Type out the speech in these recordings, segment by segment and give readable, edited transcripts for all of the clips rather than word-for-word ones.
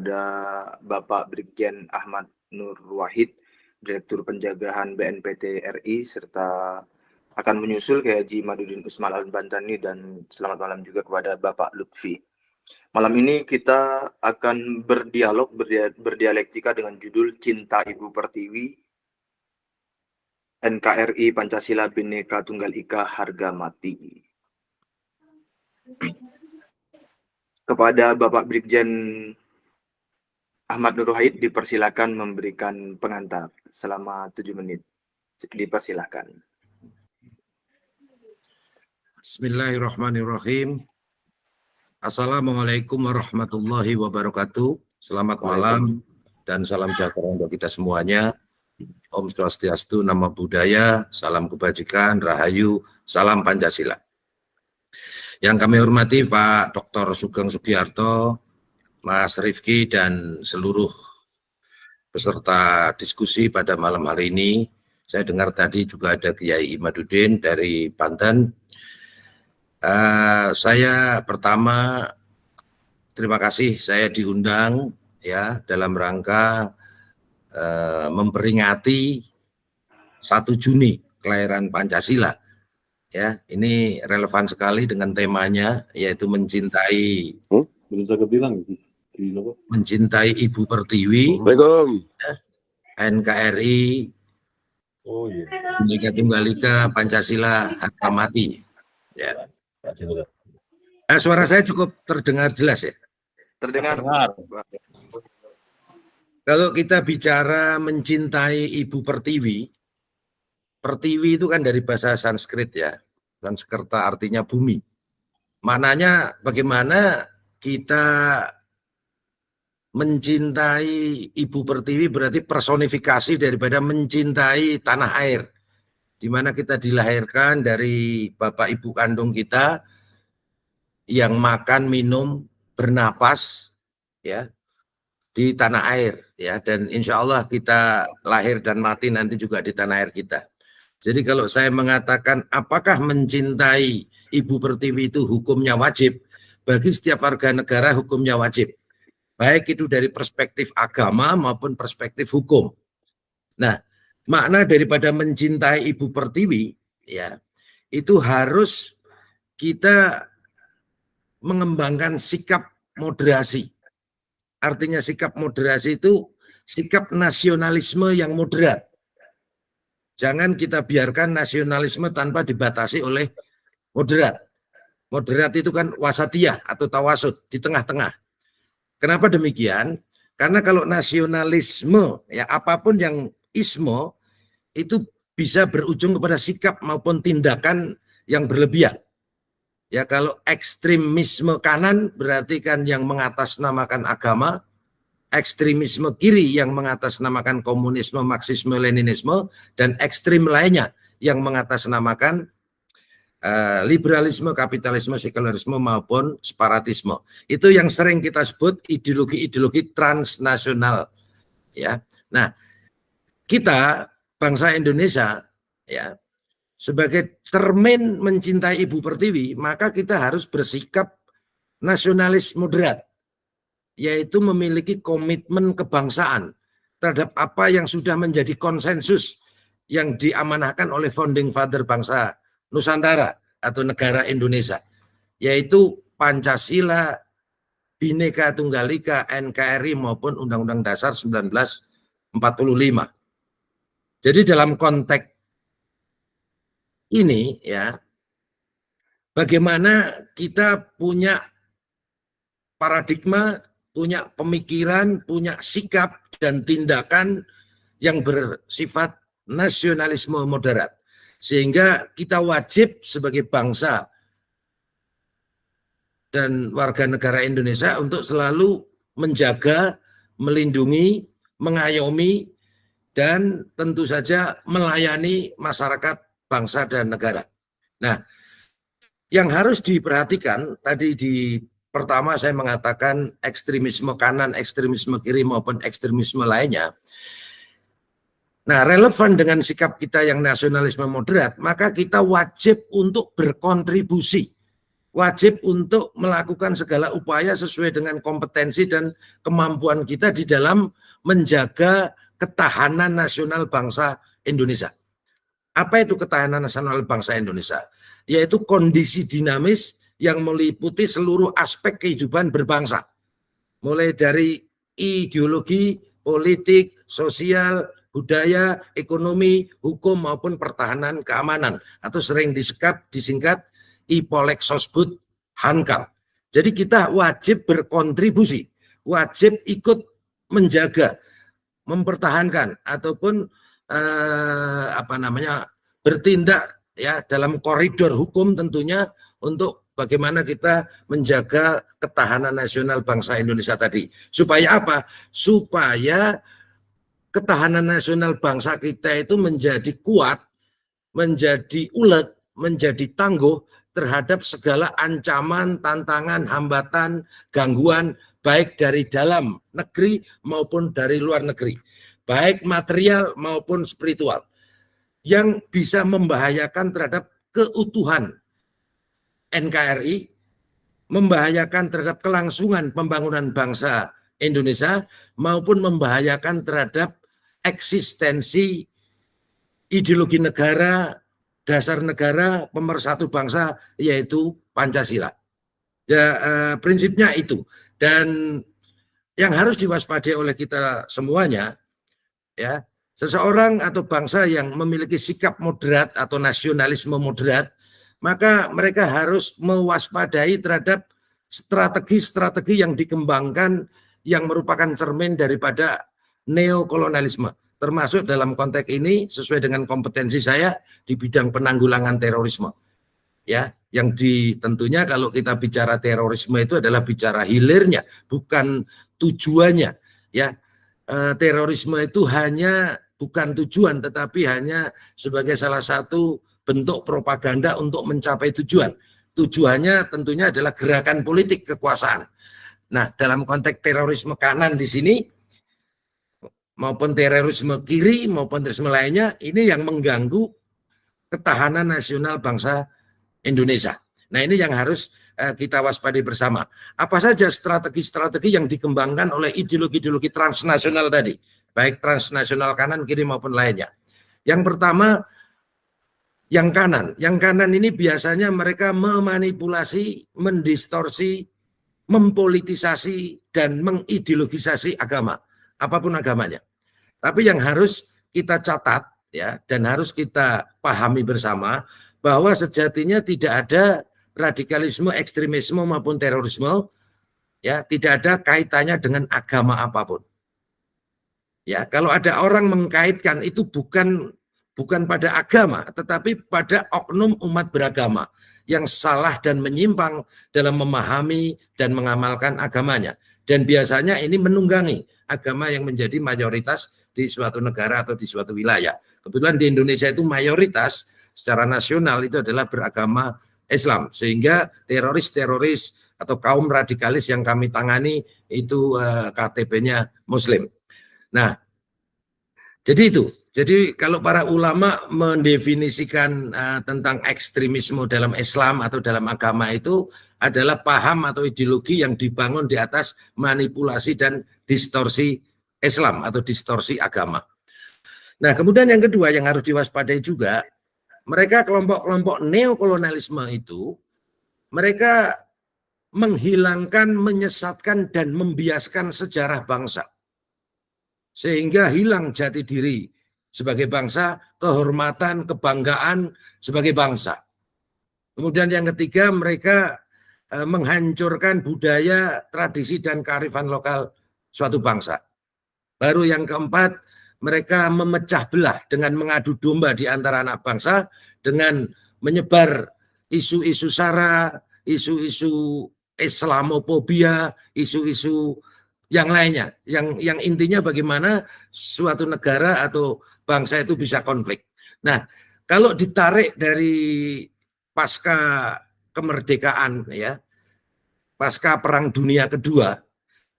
kepada Bapak Brigjen Ahmad Nur Wahid, Direktur Penjagaan BNPT RI, serta akan menyusul Kiai Haji Madudin Usman Al-Bantani, dan selamat malam juga kepada Bapak Lutfi. Malam ini kita akan berdialektika dengan judul Cinta Ibu Pertiwi, NKRI Pancasila Bhinneka Tunggal Ika Harga Mati. Kepada Bapak Brigjen Ahmad Nur Wahid dipersilakan memberikan pengantar selama 7 menit. Dipersilakan. Bismillahirrahmanirrahim. Assalamualaikum warahmatullahi wabarakatuh. Selamat malam dan salam sejahtera untuk kita semuanya. Om Swastiastu, Namo Buddhaya, salam kebajikan, rahayu, salam Pancasila. Yang kami hormati Pak Dr. Sugeng Sugiarto, Mas Rifki, dan seluruh peserta diskusi pada malam hari ini. Saya dengar tadi juga ada Kiai Madudin dari Banten. Saya pertama terima kasih saya diundang ya dalam rangka memperingati 1 Juni kelahiran Pancasila. Ya, ini relevan sekali dengan temanya, yaitu mencintai mencintai Ibu Pertiwi, NKRI, Bhinneka Tunggal Ika, Pancasila Harga Mati. Ya. Suara saya cukup terdengar jelas ya? Terdengar. Kalau kita bicara mencintai Ibu Pertiwi, Pertiwi itu kan dari bahasa Sanskrit ya. Sanskerta artinya bumi. Maknanya bagaimana kita mencintai Ibu Pertiwi berarti personifikasi daripada mencintai tanah air. Di mana kita dilahirkan dari bapak ibu kandung kita yang makan, minum, bernapas ya di tanah air ya, dan insya Allah kita lahir dan mati nanti juga di tanah air kita. Jadi kalau saya mengatakan apakah mencintai Ibu Pertiwi itu hukumnya wajib, bagi setiap warga negara hukumnya wajib, baik itu dari perspektif agama maupun perspektif hukum. Nah, makna daripada mencintai Ibu Pertiwi ya, itu harus kita mengembangkan sikap moderasi. Artinya sikap moderasi itu sikap nasionalisme yang moderat. Jangan kita biarkan nasionalisme tanpa dibatasi oleh moderat. Moderat itu kan wasatiyah atau tawasud, di tengah-tengah. Kenapa demikian? Karena kalau nasionalisme, ya apapun yang isme, itu bisa berujung kepada sikap maupun tindakan yang berlebihan. Ya kalau ekstremisme kanan berarti kan yang mengatasnamakan agama, ekstremisme kiri yang mengatasnamakan komunisme, marxisme, leninisme, dan ekstrim lainnya yang mengatasnamakan liberalisme, kapitalisme, sekularisme maupun separatisme. Itu yang sering kita sebut ideologi-ideologi transnasional. Ya, nah kita bangsa Indonesia ya sebagai cermin mencintai Ibu Pertiwi, maka kita harus bersikap nasionalis moderat, yaitu memiliki komitmen kebangsaan terhadap apa yang sudah menjadi konsensus yang diamanahkan oleh founding father bangsa Nusantara atau negara Indonesia, yaitu Pancasila, Bhinneka Tunggal Ika, NKRI maupun Undang-Undang Dasar 1945. Jadi dalam konteks ini ya, bagaimana kita punya paradigma, punya pemikiran, punya sikap dan tindakan yang bersifat nasionalisme moderat. Sehingga kita wajib sebagai bangsa dan warga negara Indonesia untuk selalu menjaga, melindungi, mengayomi, dan tentu saja melayani masyarakat, bangsa, dan negara. Nah, yang harus diperhatikan tadi di pertama saya mengatakan ekstremisme kanan, ekstremisme kiri maupun ekstremisme lainnya. Nah, relevan dengan sikap kita yang nasionalisme moderat, maka kita wajib untuk berkontribusi wajib untuk melakukan segala upaya sesuai dengan kompetensi dan kemampuan kita di dalam menjaga ketahanan nasional bangsa Indonesia. Apa itu ketahanan nasional bangsa Indonesia? Yaitu kondisi dinamis yang meliputi seluruh aspek kehidupan berbangsa. Mulai dari ideologi, politik, sosial, budaya, ekonomi, hukum maupun pertahanan keamanan, atau sering disingkat IPOLEK Sosbud Hankam. Jadi kita wajib berkontribusi, wajib ikut menjaga, mempertahankan ataupun bertindak ya dalam koridor hukum tentunya untuk bagaimana kita menjaga ketahanan nasional bangsa Indonesia tadi. Supaya apa? Supaya ketahanan nasional bangsa kita itu menjadi kuat, menjadi ulet, menjadi tangguh terhadap segala ancaman, tantangan, hambatan, gangguan, baik dari dalam negeri maupun dari luar negeri, baik material maupun spiritual, yang bisa membahayakan terhadap keutuhan NKRI, membahayakan terhadap kelangsungan pembangunan bangsa Indonesia, maupun membahayakan terhadap eksistensi ideologi negara, dasar negara, pemersatu bangsa, yaitu Pancasila. Ya, prinsipnya itu. Dan yang harus diwaspadai oleh kita semuanya, ya, seseorang atau bangsa yang memiliki sikap moderat atau nasionalisme moderat, maka mereka harus mewaspadai terhadap strategi-strategi yang dikembangkan yang merupakan cermin daripada neokolonialisme. Termasuk dalam konteks ini sesuai dengan kompetensi saya di bidang penanggulangan terorisme. Ya, yang tentunya kalau kita bicara terorisme itu adalah bicara hilirnya, bukan tujuannya. Ya, terorisme itu bukan tujuan, tetapi hanya sebagai salah satu bentuk propaganda untuk mencapai tujuan. Tujuannya tentunya adalah gerakan politik kekuasaan. Nah, dalam konteks terorisme kanan di sini, maupun terorisme kiri maupun terorisme lainnya, ini yang mengganggu ketahanan nasional bangsa Indonesia. Nah, ini yang harus kita waspadai bersama. Apa saja strategi-strategi yang dikembangkan oleh ideologi-ideologi transnasional tadi, baik transnasional kanan, kiri maupun lainnya. Yang pertama, yang kanan. Yang kanan ini biasanya mereka memanipulasi, mendistorsi, mempolitisasi, dan mengideologisasi agama, apapun agamanya. Tapi yang harus kita catat ya, dan harus kita pahami bersama bahwa sejatinya tidak ada radikalisme, ekstremisme maupun terorisme, ya, tidak ada kaitannya dengan agama apapun. Ya, kalau ada orang mengkaitkan itu bukan pada agama, tetapi pada oknum umat beragama yang salah dan menyimpang dalam memahami dan mengamalkan agamanya. Dan biasanya ini menunggangi agama yang menjadi mayoritas di suatu negara atau di suatu wilayah. Kebetulan di Indonesia itu mayoritas secara nasional itu adalah beragama Islam, sehingga teroris-teroris atau kaum radikalis yang kami tangani itu KTP-nya Muslim. Nah, jadi itu. Jadi kalau para ulama mendefinisikan tentang ekstremisme dalam Islam atau dalam agama itu adalah paham atau ideologi yang dibangun di atas manipulasi dan distorsi Islam atau distorsi agama. Nah, kemudian yang kedua yang harus diwaspadai juga, mereka kelompok-kelompok neokolonialisme itu, mereka menghilangkan, menyesatkan, dan membiaskan sejarah bangsa. Sehingga hilang jati diri sebagai bangsa, kehormatan, kebanggaan sebagai bangsa. Kemudian yang ketiga, mereka menghancurkan budaya, tradisi, dan kearifan lokal suatu bangsa. Baru yang keempat, mereka memecah belah dengan mengadu domba di antara anak bangsa, dengan menyebar isu-isu sara, isu-isu Islamofobia, isu-isu yang lainnya, yang intinya bagaimana suatu negara atau bangsa itu bisa konflik. Nah, kalau ditarik dari pasca kemerdekaan ya, pasca Perang Dunia Kedua,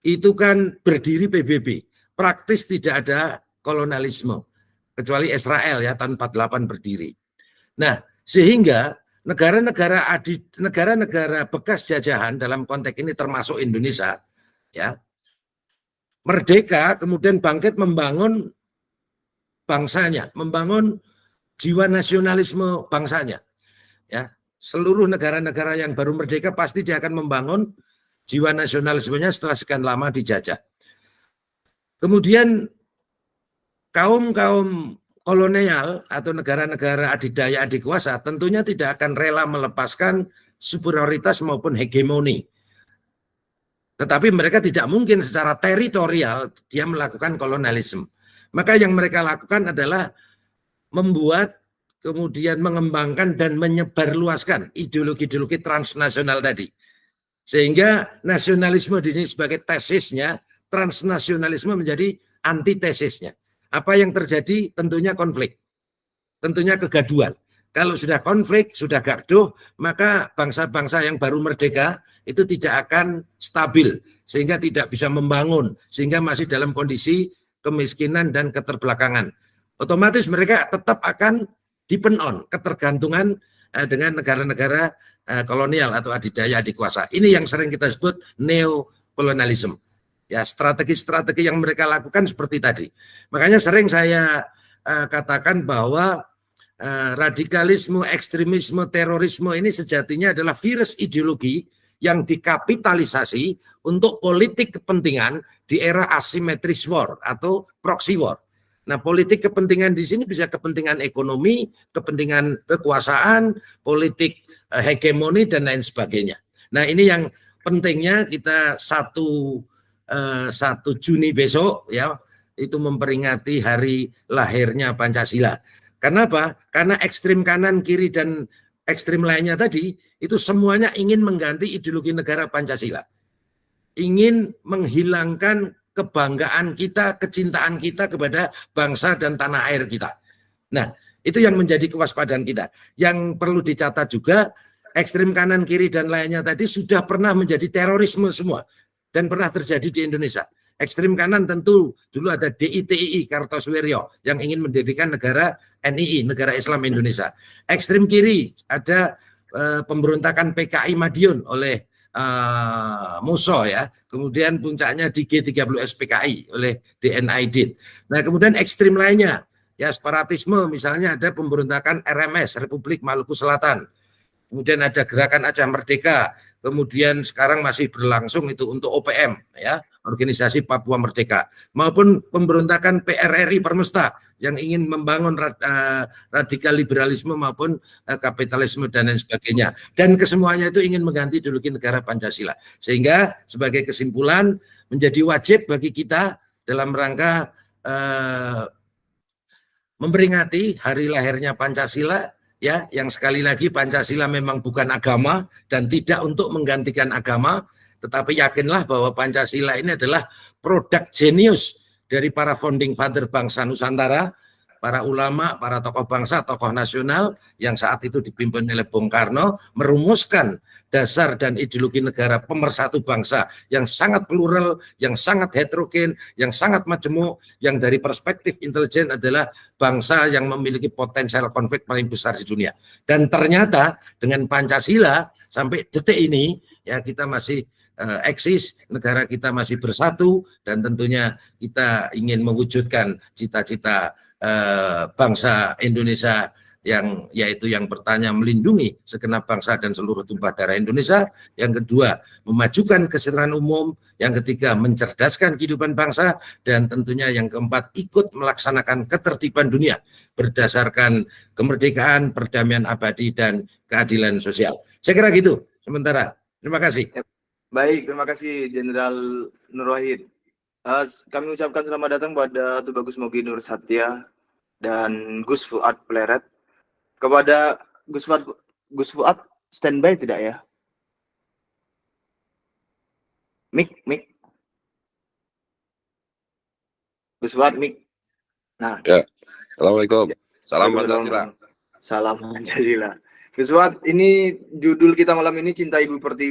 itu kan berdiri PBB, praktis tidak ada kolonialisme kecuali Israel ya tahun 48 berdiri. Nah, sehingga negara-negara bekas jajahan dalam konteks ini termasuk Indonesia, ya, merdeka kemudian bangkit membangun bangsanya, membangun jiwa nasionalisme bangsanya, ya. Seluruh negara-negara yang baru merdeka pasti dia akan membangun jiwa nasionalismenya setelah sekian lama dijajah. Kemudian kaum kolonial atau negara-negara adidaya adikuasa tentunya tidak akan rela melepaskan superioritas maupun hegemoni. Tetapi mereka tidak mungkin secara teritorial dia melakukan kolonialisme. Maka yang mereka lakukan adalah membuat, kemudian mengembangkan dan menyebarluaskan ideologi-ideologi transnasional tadi. Sehingga nasionalisme di sini sebagai tesisnya, transnasionalisme menjadi antitesisnya. Apa yang terjadi? Tentunya konflik, tentunya kegaduhan. Kalau sudah konflik, sudah gaduh, maka bangsa-bangsa yang baru merdeka itu tidak akan stabil, sehingga tidak bisa membangun, sehingga masih dalam kondisi kemiskinan dan keterbelakangan. Otomatis mereka tetap akan depend on, ketergantungan dengan negara-negara kolonial atau adidaya adikuasa. Ini yang sering kita sebut neokolonialisme. Ya, strategi-strategi yang mereka lakukan seperti tadi. Makanya sering saya katakan bahwa radikalisme, ekstremisme, terorisme ini sejatinya adalah virus ideologi yang dikapitalisasi untuk politik kepentingan di era asymmetris war atau proxy war. Nah, politik kepentingan di sini bisa kepentingan ekonomi, kepentingan kekuasaan, politik hegemoni, dan lain sebagainya. Nah, ini yang pentingnya kita 1 Juni besok, ya, itu memperingati hari lahirnya Pancasila. Kenapa? Karena ekstrim kanan, kiri, dan ekstrim lainnya tadi, itu semuanya ingin mengganti ideologi negara Pancasila. Ingin menghilangkan kebanggaan kita, kecintaan kita kepada bangsa dan tanah air kita. Nah, itu yang menjadi kewaspadaan kita. Yang perlu dicatat juga, ekstrim kanan, kiri, dan lainnya tadi sudah pernah menjadi terorisme semua. Dan pernah terjadi di Indonesia. Ekstrim kanan tentu dulu ada DITII, Kartosuwiryo, yang ingin mendirikan negara NII, Negara Islam Indonesia. Ekstrim kiri ada pemberontakan PKI Madiun oleh Muso, ya. Kemudian puncaknya di G30S PKI oleh DNID. Nah, kemudian ekstrim lainnya, ya, separatisme, misalnya ada pemberontakan RMS, Republik Maluku Selatan. Kemudian ada gerakan Aceh Merdeka. Kemudian sekarang masih berlangsung itu untuk OPM, ya, Organisasi Papua Merdeka, maupun pemberontakan PRRI Permesta yang ingin membangun radikal liberalisme maupun kapitalisme dan lain sebagainya. Dan kesemuanya itu ingin mengganti ideologi negara Pancasila. Sehingga sebagai kesimpulan menjadi wajib bagi kita dalam rangka memperingati hari lahirnya Pancasila, ya, yang sekali lagi Pancasila memang bukan agama dan tidak untuk menggantikan agama, tetapi yakinlah bahwa Pancasila ini adalah produk jenius dari para founding father bangsa Nusantara, para ulama, para tokoh bangsa, tokoh nasional yang saat itu dipimpin oleh Bung Karno, merumuskan dasar dan ideologi negara pemersatu bangsa yang sangat plural, yang sangat heterogen, yang sangat majemuk, yang dari perspektif intelijen adalah bangsa yang memiliki potensial konflik paling besar di dunia. Dan ternyata dengan Pancasila sampai detik ini, ya, kita masih eksis, negara kita masih bersatu, dan tentunya kita ingin mewujudkan cita-cita bangsa Indonesia yang yaitu yang pertama melindungi segenap bangsa dan seluruh tumpah darah Indonesia, yang kedua memajukan kesejahteraan umum, yang ketiga mencerdaskan kehidupan bangsa, dan tentunya yang keempat ikut melaksanakan ketertiban dunia berdasarkan kemerdekaan, perdamaian abadi, dan keadilan sosial. Saya kira gitu sementara. Terima kasih. Baik, terima kasih Jenderal Nur Wahid. Kami ucapkan selamat datang pada Tubagus Mogi Nur Satya dan Gus Fuad Pleret. Kepada Gus Fuad standby tidak, ya? Mik. Gus Fuad, mik. Nah. Ya. Assalamualaikum. Salam Pancasila. Salam Pancasila. Gus Fuad, ini judul kita malam ini Cinta Ibu Pertiwi.